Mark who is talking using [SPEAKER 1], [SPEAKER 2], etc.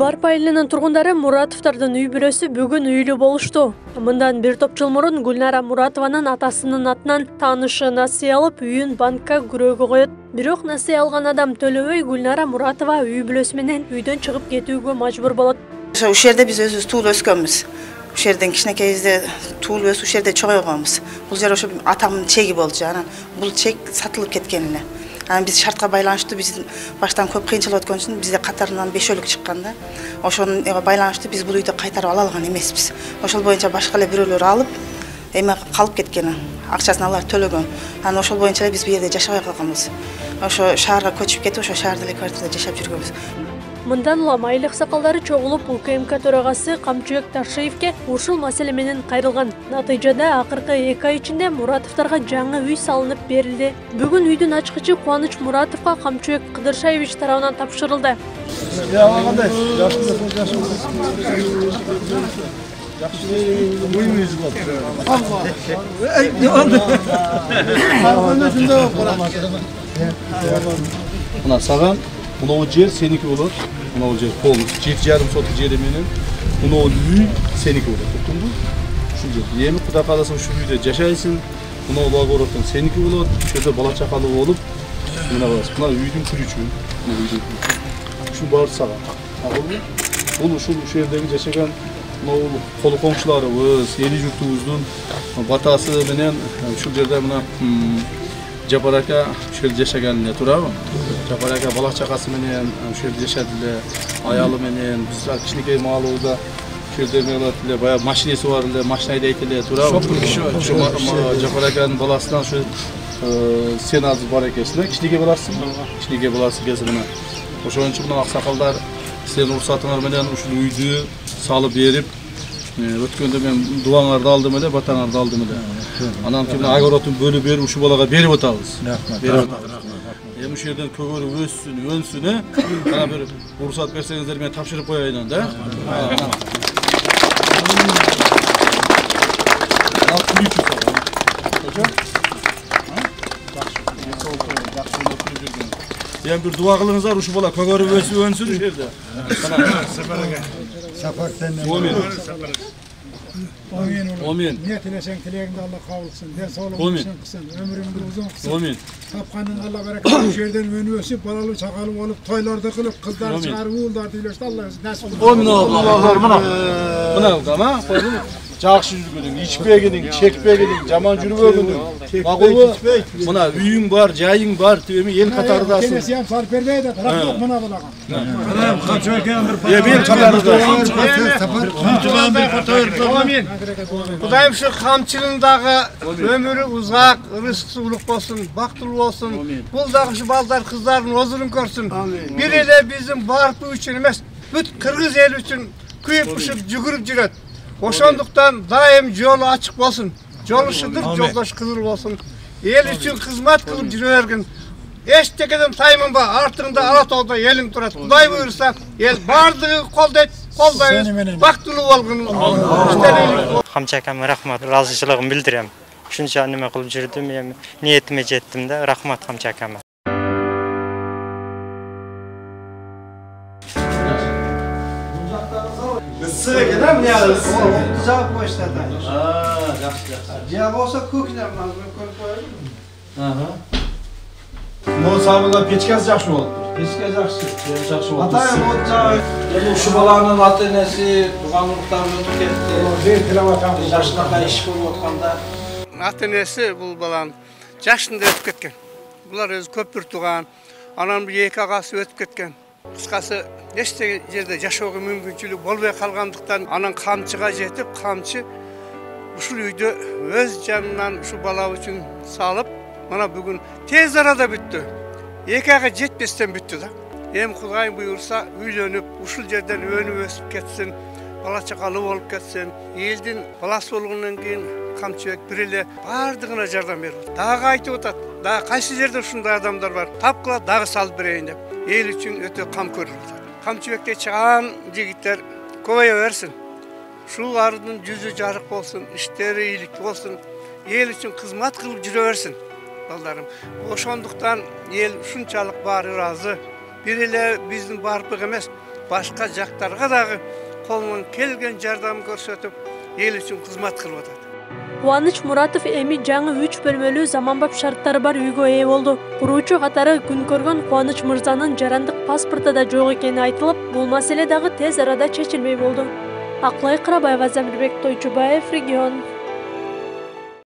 [SPEAKER 1] Барпа айылынын тургундары Муратовдордун үй бүлөсү бүгүн үйлүү болушту. Мындан бир топ жыл мурун Гүлнара Муратованын атасынын атынан таанышы насыя алып, үйүн банкка күрөөгө коет. Бирок насыя алган адам төлөбөй, Гүлнара Муратова үй бүлөсү менен үйдөн чыгып кетүүгө мажбур болот.
[SPEAKER 2] Ушул жерде биз өзүбүз туулуп өскөнбүз. Ушул жерден кичинекейибизде туулуп өсүп, ушул жерде чоңойгонбуз. Бул жер ошо атамдын чеги болчу. Анан бул чек сатылып кеткен эле. Biz şartqa байланыштуу биз баштан көп кыйынчылык өткөн үчүн бизде катарынан бешөөлүк чыккан да. Ошонун байланыштуу биз бул үйдү кайтарып ала алган эмеспиз. Ошол боюнча башка эле бирөөлөр алып, эме калып кеткен. Акчасын алар төлөгөн. Анан ошол боюнча биз бу жерде жашабай калганбыз. Ошо шаарга көчүп кетип, ошо шаардагы квартирада жашап жүргөнбүз.
[SPEAKER 1] Мындан улам айыл аксакалдары чогулуп УКМК төрагасы Камчыбек Ташиевке ушул маселе менен кайрылган. Натыйжада акыркы 2 ай ичинде Муратовдорго жаңы үй салынып берилди. Бүгүн үйдүн ачкычы Кубаныч Муратовго Камчыбек Кыдыршаевич тарабынан тапшырылды.
[SPEAKER 3] Мына саган мынау жер сеники болот. Мынау жер полностью 7,5 соток жери менен мынау үй сеники болот. Туттуңбу? Ушул жер. Эми Кудай кааласа ушул үйдө жашайсың. Мынау огороктон сеники болот. Ушул жерде бала чакалуу болуп, мына каласың. Мына үйдүн күрүчү. Мына үйдүн күрүчү. Ушул баары саган. Бул ушул жердеги жашаган мынау колу коңшуларыбыз, эли журтубуздун батасы менен ушул жерде мына Жапар ака ушул жерде жашаган эле турабы? Жапар ака бала чакасы менен ушул жерде жашады эле, аялы менен биз кичинекей маалыбызда ушул жерде эме кылат эле, баягы машинеси бар эле, машина айдайт эле турабы? Жапар аканын баласынан ушул сен азыр бар экенсиң да, кичинекей баласысың? Кичинекей баласы экенсиң мына. Ошон үчүн мына аксакалдар силердин уруксатыңар менен ушул үйдү салып берип, өткөндө мен дуаңарды алдым эле, батаңарды алдым эле. Анан кийин огородун бөлүп берип ушул балага берип атабыз. Берип атабыз. Эми ушул жерден көгөрүп өссүн, өнсүн, Анан бир уруксат берсеңиздер мен тапшырып коеюн да. Эми бир дуа кылыңыздар, ушул бала көгөрүп өсүп өнсүн ушул жерде. Amin.
[SPEAKER 4] Niyet ileşen dileğinde Allah kabul etsin. Den sağlığını kılsın. Ömrünü uzun kılsın.
[SPEAKER 3] Amin.
[SPEAKER 4] Tapkanın Allah bereket bu yerden önü ösüp balalı çakalı olup toylarda kılıp kızlar çıkarıp uğullar dileşti Allah nasip etsin.
[SPEAKER 3] Amin Allah'lar mına ama жақсы жүргенің, içpeginin, çekpeginin, жаман жүрбөгүнүң. Мақұлбы? Мына үйүң бар, жайың бар, эми эл катарындасың.
[SPEAKER 4] Келесі ям сарп бербейді, рахмет мына балаға.
[SPEAKER 3] Мен катарында.
[SPEAKER 5] Құдайым şu камчылындағы өмірі ұзақ, рызқысы улық болсын, бақтылы болсын. Бұл дағы şu балдар қыздардың озырын көрсін. Bir еле bizim барпы үшін емес, бүт қырғыз ел үшін күйіп ұшып жүгіріп жүреді. Ошондуктан дайым жолу ачык болсун. Жолу шыдыр, жолдош кызыл болсун. Эл үчүн кызмат кылып жүрө бергин. Эчтекеден тайманба, артыңда Алатоодо элиң турат. Кудай буйрса, эл бардыгы колдойт, колдойбуз. Бактылуу болгун.
[SPEAKER 6] Камчы акама рахмат, ыраазычылыгымды билдирем. Ушунча неме кылып жүрдүм, эми ниетиме жеттим да. Рахмат Камчы акама.
[SPEAKER 7] Issiq ekan ham bu yoqda issiq. Javob qo'yishadi. Yaxshi. Jiya bo'lsa ko'klar mazmun ko'rib qo'yadi. Aha.
[SPEAKER 3] Mo'l sabırlar pechkasi yaxshi bo'ldi.
[SPEAKER 7] Pechka yaxshi.
[SPEAKER 3] Yaxshi bo'ldi.
[SPEAKER 7] Atayim o'tcha. Endi shu bolaning ota-onasi tug'an urug'dan o'tib ketdi.
[SPEAKER 4] Bir kilometr
[SPEAKER 7] Yaşlıqda ish bo'lib o'tganda
[SPEAKER 5] Ата-энеси бул баланын жашында өтүп кеткен. Булар өзү көп бир тууган. Анан бир эки агасы өтүп кеткен. Кыскасы эчте жерде жашоого мүмкүнчүлүк болбой калгандыктан анан камчыга жетип, камчы ушул үйдө өз жанынан ушу бала үчүн салып, мына бүгүн тез арада бүттү. 2 айга жетпестен бүттү да. Эми Кудайым буйрса, үйлөнүп, ушул жерден өнүп өсүп кетсин, бала чакалуу болуп кетсин. Элдин баласы болгондон кийин Камчыбек бир эле бардыгына жардам берип. Дагы айтып атат. Дагы кайсы жерде ушундай адамдар бар, тапкыла дагы салып берейин деп. Эл үчүн өтө кам көрүп атат. Камчыбекте чыган жигиттер көбөйө берсин. Ушулардын жүзү жарык болсун, иштери ийгиликтүү болсун. Эл үчүн кызмат кылып жүрө берсин. Балдарым, ошондуктан эл ушунчалык баары ыраазы. Бир эле биздин барпык эмес, başka jaktarga dagы kolundan kelgen jardam görsetip el üçün hizmet kılıp atadi.
[SPEAKER 1] Кубаныч Муратов эми жаңы 3 бөлмөлүү заманбап шарттары бар үйгө ээ болду. Куруучу катары күн көргөн Кубаныч мырзанын жарандык паспорту да жок экени айтылып, бул маселе дагы тез арада чечилмей болду. Аклай Кырабаева, Замирбек Тойчубаев, Регион.